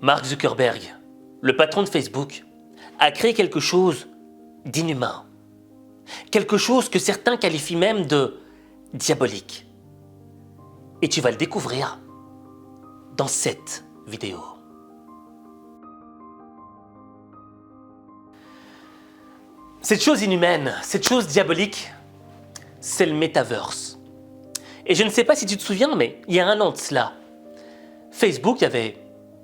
Mark Zuckerberg, le patron de Facebook, a créé quelque chose d'inhumain. Quelque chose que certains qualifient même de diabolique. Et tu vas le découvrir dans cette vidéo. Cette chose inhumaine, cette chose diabolique, c'est le Metaverse. Et je ne sais pas si tu te souviens, mais il y a un an de cela, Facebook avait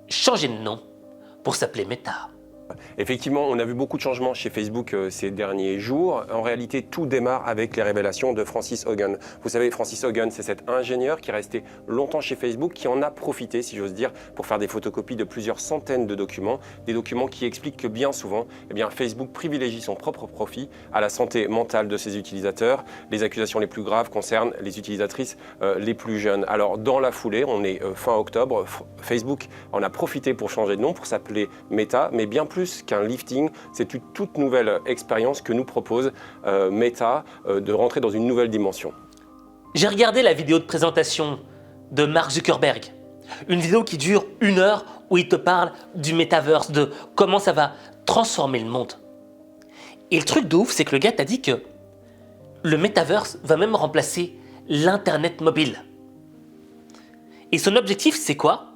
changé de nom pour s'appeler Meta. Effectivement, on a vu beaucoup de changements chez Facebook ces derniers jours. En réalité, tout démarre avec les révélations de Frances Haugen. Vous savez, Frances Haugen, c'est cet ingénieur qui est resté longtemps chez Facebook, qui en a profité, si j'ose dire, pour faire des photocopies de plusieurs centaines de documents. Des documents qui expliquent que bien souvent, Facebook privilégie son propre profit à la santé mentale de ses utilisateurs. Les accusations les plus graves concernent les utilisatrices les plus jeunes. Alors, dans la foulée, on est fin octobre, Facebook en a profité pour changer de nom, pour s'appeler Meta, mais bien plus qu'un lifting, c'est une toute nouvelle expérience que nous propose Meta de rentrer dans une nouvelle dimension. J'ai regardé la vidéo de présentation de Mark Zuckerberg, une vidéo qui dure 1 heure où il te parle du Metaverse, de comment ça va transformer le monde. Et le truc de ouf, c'est que le gars t'a dit que le Metaverse va même remplacer l'Internet mobile. Et son objectif, c'est quoi?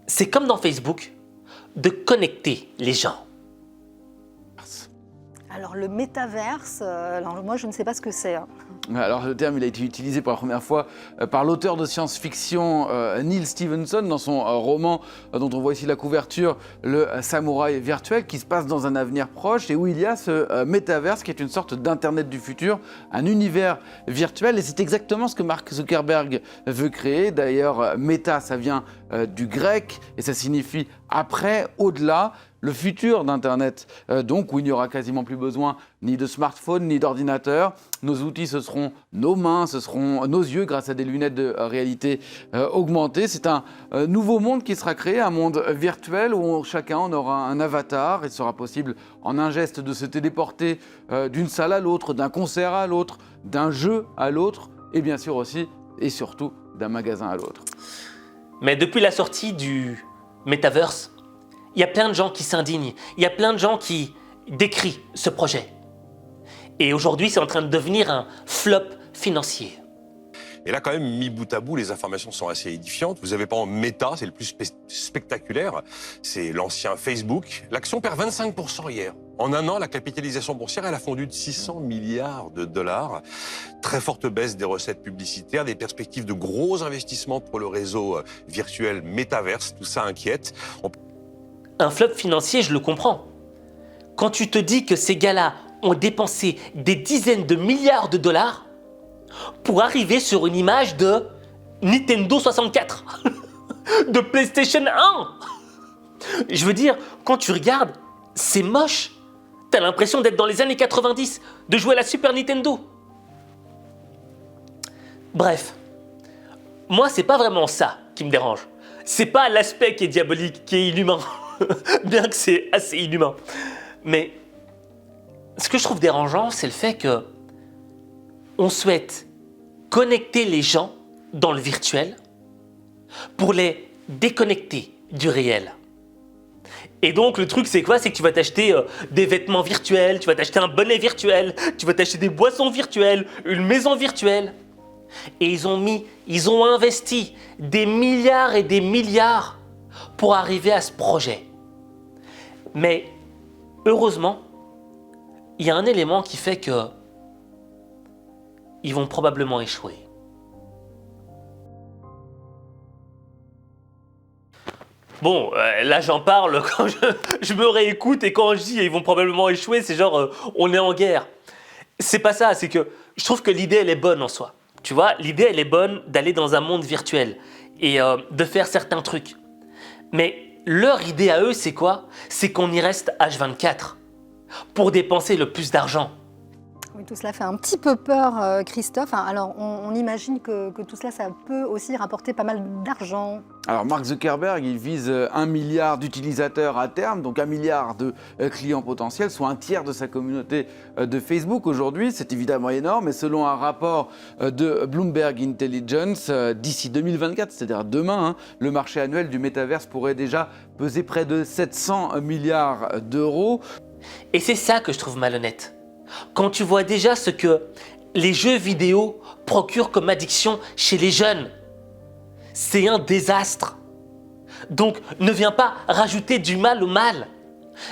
C'est comme dans Facebook, de connecter les gens. Alors le métaverse, alors moi je ne sais pas ce que c'est. Alors le terme il a été utilisé pour la première fois par l'auteur de science-fiction Neil Stephenson dans son roman dont on voit ici la couverture, Le Samouraï virtuel, qui se passe dans un avenir proche et où il y a ce métaverse qui est une sorte d'internet du futur, un univers virtuel, et c'est exactement ce que Mark Zuckerberg veut créer. D'ailleurs méta ça vient du grec et ça signifie après, au-delà. Le futur d'Internet, donc où il n'y aura quasiment plus besoin ni de smartphone, ni d'ordinateur. Nos outils, ce seront nos mains, ce seront nos yeux grâce à des lunettes de réalité augmentée. C'est un nouveau monde qui sera créé, un monde virtuel où chacun en aura un avatar. Il sera possible en un geste de se téléporter d'une salle à l'autre, d'un concert à l'autre, d'un jeu à l'autre et bien sûr aussi et surtout d'un magasin à l'autre. Mais depuis la sortie du Metaverse, il y a plein de gens qui s'indignent, il y a plein de gens qui décrient ce projet. Et aujourd'hui, c'est en train de devenir un flop financier. Et là, quand même, mis bout à bout, les informations sont assez édifiantes. Vous avez par exemple Meta, c'est le plus spectaculaire, c'est l'ancien Facebook. L'action perd 25% hier. En un an, la capitalisation boursière, elle a fondu de 600 milliards de dollars. Très forte baisse des recettes publicitaires, des perspectives de gros investissements pour le réseau virtuel Metaverse. Tout ça inquiète. Un flop financier, je le comprends. Quand tu te dis que ces gars-là ont dépensé des dizaines de milliards de dollars pour arriver sur une image de Nintendo 64, de PlayStation 1. Je veux dire, quand tu regardes, c'est moche. T'as l'impression d'être dans les années 90, de jouer à la Super Nintendo. Bref, moi, c'est pas vraiment ça qui me dérange. C'est pas l'aspect qui est diabolique, qui est inhumain. Bien que c'est assez inhumain. Mais ce que je trouve dérangeant, c'est le fait que on souhaite connecter les gens dans le virtuel pour les déconnecter du réel. Et donc le truc c'est quoi? C'est que tu vas t'acheter des vêtements virtuels, tu vas t'acheter un bonnet virtuel, tu vas t'acheter des boissons virtuelles, une maison virtuelle. Et ils ont investi des milliards et des milliards pour arriver à ce projet. Mais heureusement, il y a un élément qui fait que ils vont probablement échouer. Bon, là j'en parle quand je me réécoute et quand je dis ils vont probablement échouer, c'est genre on est en guerre. C'est pas ça, c'est que je trouve que l'idée elle est bonne en soi. Tu vois, l'idée elle est bonne d'aller dans un monde virtuel et de faire certains trucs. Mais leur idée à eux c'est quoi? C'est qu'on y reste H24 pour dépenser le plus d'argent. Oui, tout cela fait un petit peu peur, Christophe. Alors, on imagine que tout cela, ça peut aussi rapporter pas mal d'argent. Alors Mark Zuckerberg, il vise 1 milliard d'utilisateurs à terme, donc 1 milliard de clients potentiels, soit un tiers de sa communauté de Facebook aujourd'hui. C'est évidemment énorme, et selon un rapport de Bloomberg Intelligence, d'ici 2024, c'est-à-dire demain, le marché annuel du métaverse pourrait déjà peser près de 700 milliards d'euros. Et c'est ça que je trouve malhonnête. Quand tu vois déjà ce que les jeux vidéo procurent comme addiction chez les jeunes, c'est un désastre. Donc ne viens pas rajouter du mal au mal.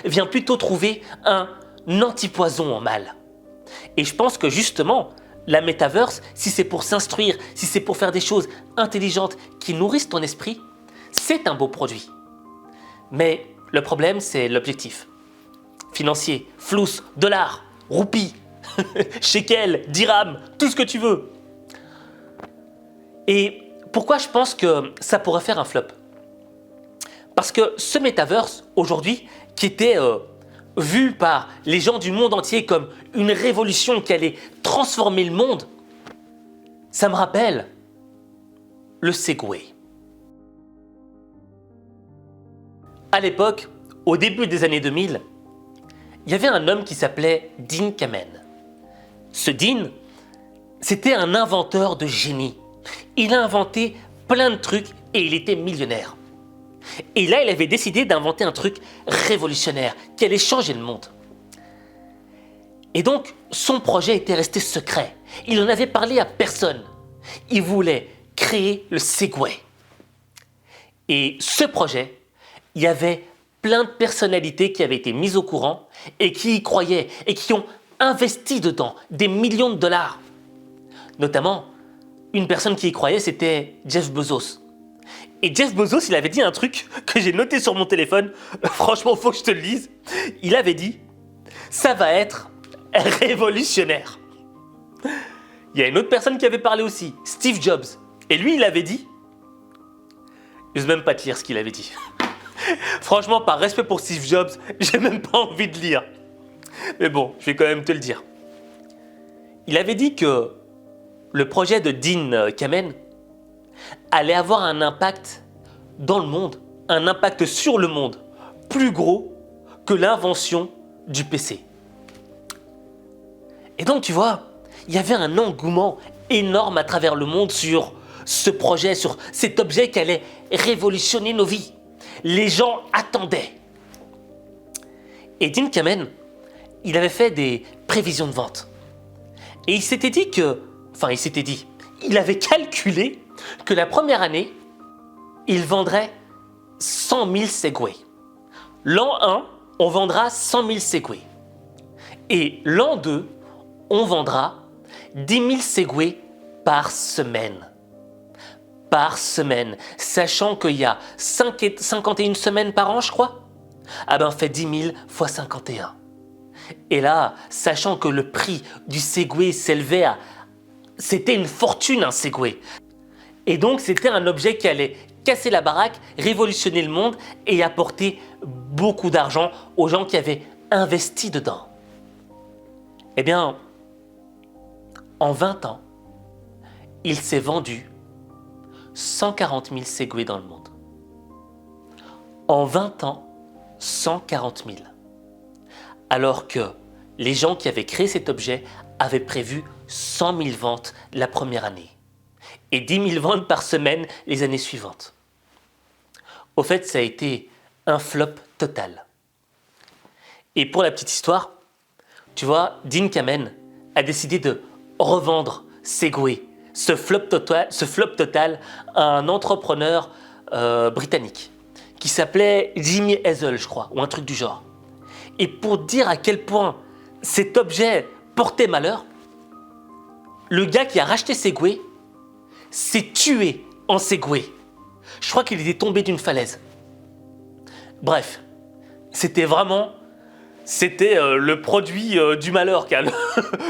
Viens plutôt trouver un antipoison au mal. Et je pense que justement, la metaverse, si c'est pour s'instruire, si c'est pour faire des choses intelligentes qui nourrissent ton esprit, c'est un beau produit. Mais le problème, c'est l'objectif. Financier, flous, dollars, roupies, shekel, dirham, tout ce que tu veux. Et pourquoi je pense que ça pourrait faire un flop? Parce que ce metaverse, aujourd'hui, qui était vu par les gens du monde entier comme une révolution qui allait transformer le monde, ça me rappelle le Segway. À l'époque, au début des années 2000, il y avait un homme qui s'appelait Dean Kamen. Ce Dean, c'était un inventeur de génie. Il a inventé plein de trucs et il était millionnaire. Et là, il avait décidé d'inventer un truc révolutionnaire qui allait changer le monde. Et donc, son projet était resté secret. Il n'en avait parlé à personne. Il voulait créer le Segway. Et ce projet, il y avait plein de personnalités qui avaient été mises au courant et qui y croyaient et qui ont investi dedans des millions de dollars. Notamment, une personne qui y croyait, c'était Jeff Bezos. Et Jeff Bezos, il avait dit un truc que j'ai noté sur mon téléphone. Franchement, faut que je te le lise. Il avait dit, ça va être révolutionnaire. Il y a une autre personne qui avait parlé aussi, Steve Jobs. Et lui, il avait dit, je n'ose même pas te lire ce qu'il avait dit. Franchement, par respect pour Steve Jobs, j'ai même pas envie de lire. Mais bon, je vais quand même te le dire. Il avait dit que le projet de Dean Kamen allait avoir un impact dans le monde, un impact sur le monde, plus gros que l'invention du PC. Et donc, tu vois, il y avait un engouement énorme à travers le monde sur ce projet, sur cet objet qui allait révolutionner nos vies. Les gens attendaient. Et Dean Kamen, il avait fait des prévisions de vente. Et il avait calculé que la première année, il vendrait 100 000 Segway. L'an 1, on vendra 100 000 Segway. Et l'an 2, on vendra 10 000 Segway par semaine. Par semaine, sachant qu'il y a 51 semaines par an, je crois. Ah ben, fait 10 000 fois 51. Et là, sachant que le prix du Segway s'élevait à... C'était une fortune, un Segway. Et donc, c'était un objet qui allait casser la baraque, révolutionner le monde et apporter beaucoup d'argent aux gens qui avaient investi dedans. Eh bien, en 20 ans, il s'est vendu 140 000 Segway dans le monde. En 20 ans, 140 000. Alors que les gens qui avaient créé cet objet avaient prévu 100 000 ventes la première année et 10 000 ventes par semaine les années suivantes. Au fait, ça a été un flop total. Et pour la petite histoire, tu vois, Dean Kamen a décidé de revendre Segway, ce flop total à un entrepreneur britannique qui s'appelait Jimmy Hazel, je crois, ou un truc du genre. Et pour dire à quel point cet objet portait malheur, le gars qui a racheté Segway s'est tué en Segway. Je crois qu'il était tombé d'une falaise. Bref, c'était le produit du malheur,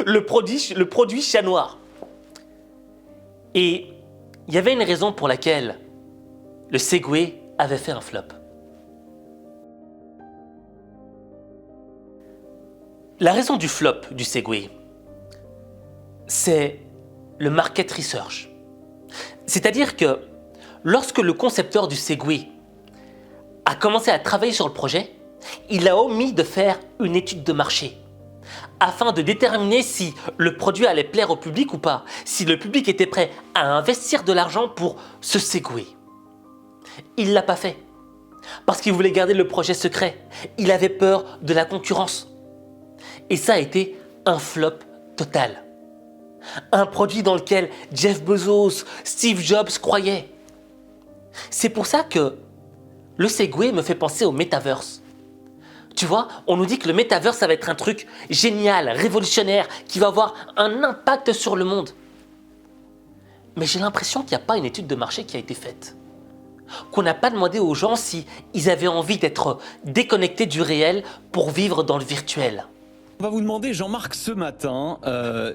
le produit chat noir. Et il y avait une raison pour laquelle le Segway avait fait un flop. La raison du flop du Segway, c'est le market research. C'est-à-dire que lorsque le concepteur du Segway a commencé à travailler sur le projet, il a omis de faire une étude de marché afin de déterminer si le produit allait plaire au public ou pas, si le public était prêt à investir de l'argent pour ce Segway. Il ne l'a pas fait parce qu'il voulait garder le projet secret. Il avait peur de la concurrence. Et ça a été un flop total. Un produit dans lequel Jeff Bezos, Steve Jobs croyaient. C'est pour ça que le Segway me fait penser au Metaverse. Tu vois, on nous dit que le Metaverse, ça va être un truc génial, révolutionnaire, qui va avoir un impact sur le monde. Mais j'ai l'impression qu'il n'y a pas une étude de marché qui a été faite. Qu'on n'a pas demandé aux gens s'ils avaient envie d'être déconnectés du réel pour vivre dans le virtuel. On va vous demander, Jean-Marc, ce matin,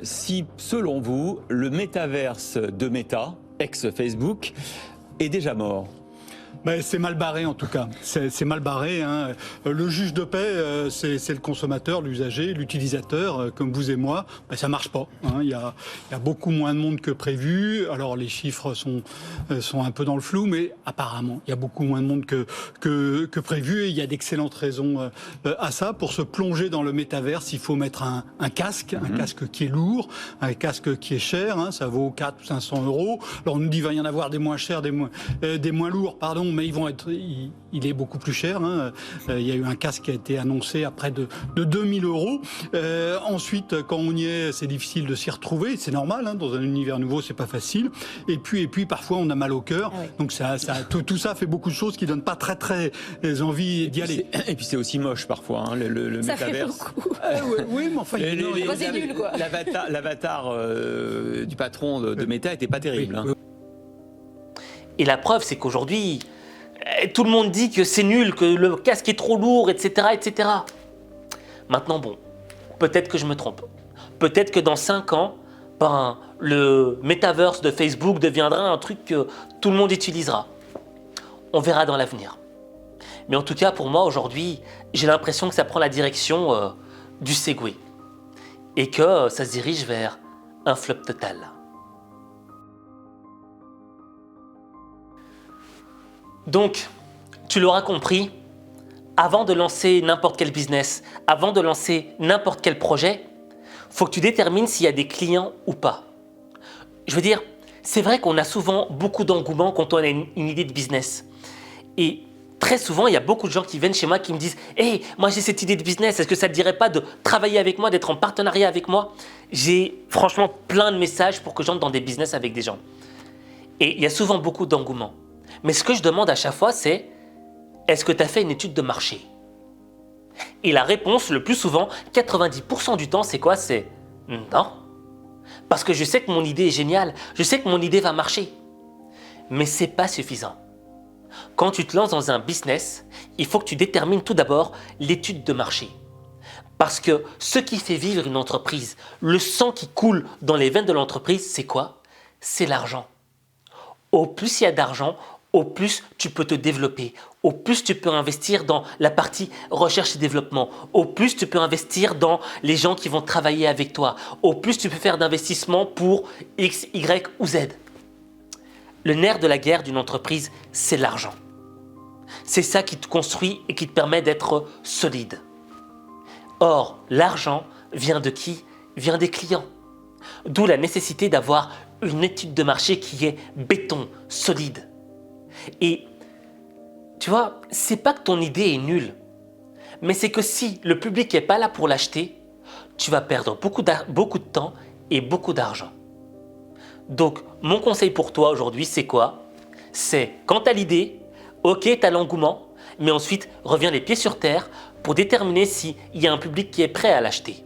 si, selon vous, le métaverse de Meta, ex-Facebook, est déjà mort. Ben, c'est mal barré en tout cas, c'est mal barré. Hein. Le juge de paix, c'est le consommateur, l'usager, l'utilisateur, comme vous et moi. Ben, ça marche pas. Hein. Il y a beaucoup moins de monde que prévu. Alors les chiffres sont un peu dans le flou, mais apparemment il y a beaucoup moins de monde que prévu. Et il y a d'excellentes raisons à ça. Pour se plonger dans le métaverse, il faut mettre un casque, un casque qui est lourd, un casque qui est cher. Hein. Ça vaut 400 ou 500 €. Alors on nous dit qu'il va y en avoir des moins chers, des moins lourds, pardon. Mais il est beaucoup plus cher. Hein. Il y a eu un casque qui a été annoncé à près de 2000 €. Ensuite, quand on y est, c'est difficile de s'y retrouver. C'est normal, hein, dans un univers nouveau, c'est pas facile. Et puis, parfois, on a mal au cœur. Ah oui. Donc tout ça fait beaucoup de choses qui donnent pas très envie d'y aller. Et puis c'est aussi moche parfois, hein, le ça métaverse. Fait beaucoup. Oui, mais enfin, c'est nul, quoi. L'avatar du patron de Meta était pas terrible. Oui. Hein. Et la preuve, c'est qu'aujourd'hui, tout le monde dit que c'est nul, que le casque est trop lourd, etc., etc. Maintenant, bon, peut-être que je me trompe. Peut-être que dans 5 ans, le metaverse de Facebook deviendra un truc que tout le monde utilisera. On verra dans l'avenir. Mais en tout cas, pour moi, aujourd'hui, j'ai l'impression que ça prend la direction du Segway. Et que ça se dirige vers un flop total. Donc, tu l'auras compris, avant de lancer n'importe quel business, avant de lancer n'importe quel projet, il faut que tu détermines s'il y a des clients ou pas. Je veux dire, c'est vrai qu'on a souvent beaucoup d'engouement quand on a une idée de business. Et très souvent, il y a beaucoup de gens qui viennent chez moi qui me disent « Hey, moi j'ai cette idée de business, est-ce que ça ne te dirait pas de travailler avec moi, d'être en partenariat avec moi ?» J'ai franchement plein de messages pour que j'entre dans des business avec des gens. Et il y a souvent beaucoup d'engouement. Mais ce que je demande à chaque fois, c'est est-ce que tu as fait une étude de marché? Et la réponse, le plus souvent, 90% du temps, c'est quoi? C'est non. Parce que je sais que mon idée est géniale, je sais que mon idée va marcher. Mais ce n'est pas suffisant. Quand tu te lances dans un business, il faut que tu détermines tout d'abord l'étude de marché. Parce que ce qui fait vivre une entreprise, le sang qui coule dans les veines de l'entreprise, c'est quoi? C'est l'argent. Au plus il y a d'argent, au plus tu peux te développer, au plus tu peux investir dans la partie recherche et développement, au plus tu peux investir dans les gens qui vont travailler avec toi, au plus tu peux faire d'investissements pour X, Y ou Z. Le nerf de la guerre d'une entreprise, c'est l'argent. C'est ça qui te construit et qui te permet d'être solide. Or, l'argent vient de qui? Vient des clients. D'où la nécessité d'avoir une étude de marché qui est béton, solide. Et tu vois, c'est pas que ton idée est nulle, mais c'est que si le public n'est pas là pour l'acheter, tu vas perdre beaucoup de temps et beaucoup d'argent. Donc, mon conseil pour toi aujourd'hui, c'est quoi? C'est quand tu as l'idée, ok, tu as l'engouement, mais ensuite, reviens les pieds sur terre pour déterminer s'il y a un public qui est prêt à l'acheter.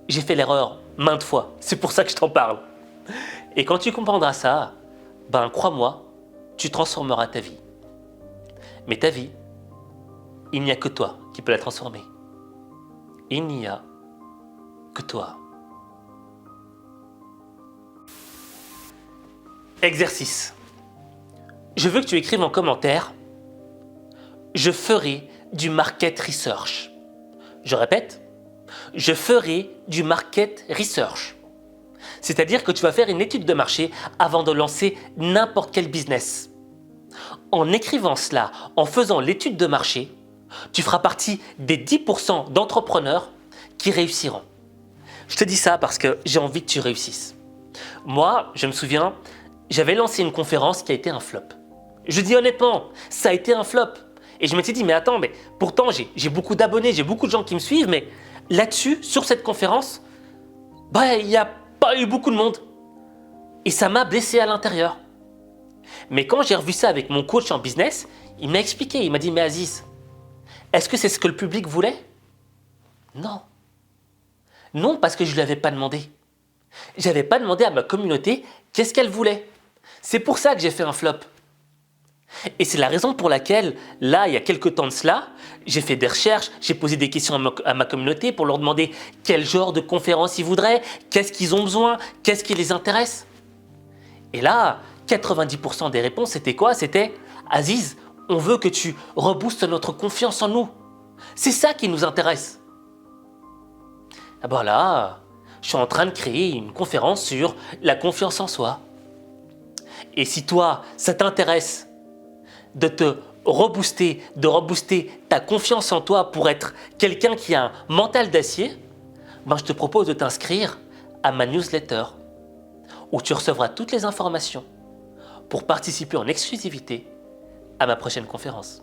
J'ai fait l'erreur maintes fois, c'est pour ça que je t'en parle. Et quand tu comprendras ça, crois-moi, tu transformeras ta vie. Mais ta vie, il n'y a que toi qui peux la transformer. Il n'y a que toi. Exercice. Je veux que tu écrives en commentaire « Je ferai du market research ». Je répète, « Je ferai du market research ». C'est-à-dire que tu vas faire une étude de marché avant de lancer n'importe quel business. En écrivant cela, en faisant l'étude de marché, tu feras partie des 10% d'entrepreneurs qui réussiront. Je te dis ça parce que j'ai envie que tu réussisses. Moi, je me souviens, j'avais lancé une conférence qui a été un flop. Je dis honnêtement, ça a été un flop. Et je m'étais dit, mais attends, mais pourtant j'ai beaucoup d'abonnés, j'ai beaucoup de gens qui me suivent, mais là-dessus, sur cette conférence, il n'y a pas eu beaucoup de monde. Et ça m'a blessé à l'intérieur. Mais quand j'ai revu ça avec mon coach en business, il m'a expliqué, il m'a dit, mais Aziz, est-ce que c'est ce que le public voulait? Non. Non, parce que je ne lui avais pas demandé. Je n'avais pas demandé à ma communauté qu'est-ce qu'elle voulait. C'est pour ça que j'ai fait un flop. Et c'est la raison pour laquelle, là, il y a quelques temps de cela, j'ai fait des recherches, j'ai posé des questions à ma communauté pour leur demander quel genre de conférence ils voudraient, qu'est-ce qu'ils ont besoin, qu'est-ce qui les intéresse. Et là, 90% des réponses, c'était quoi? C'était « Aziz, on veut que tu reboostes notre confiance en nous. C'est ça qui nous intéresse. » Ah ben là, je suis en train de créer une conférence sur la confiance en soi. Et si toi, ça t'intéresse de te rebooster, de rebooster ta confiance en toi pour être quelqu'un qui a un mental d'acier, je te propose de t'inscrire à ma newsletter où tu recevras toutes les informations pour participer en exclusivité à ma prochaine conférence.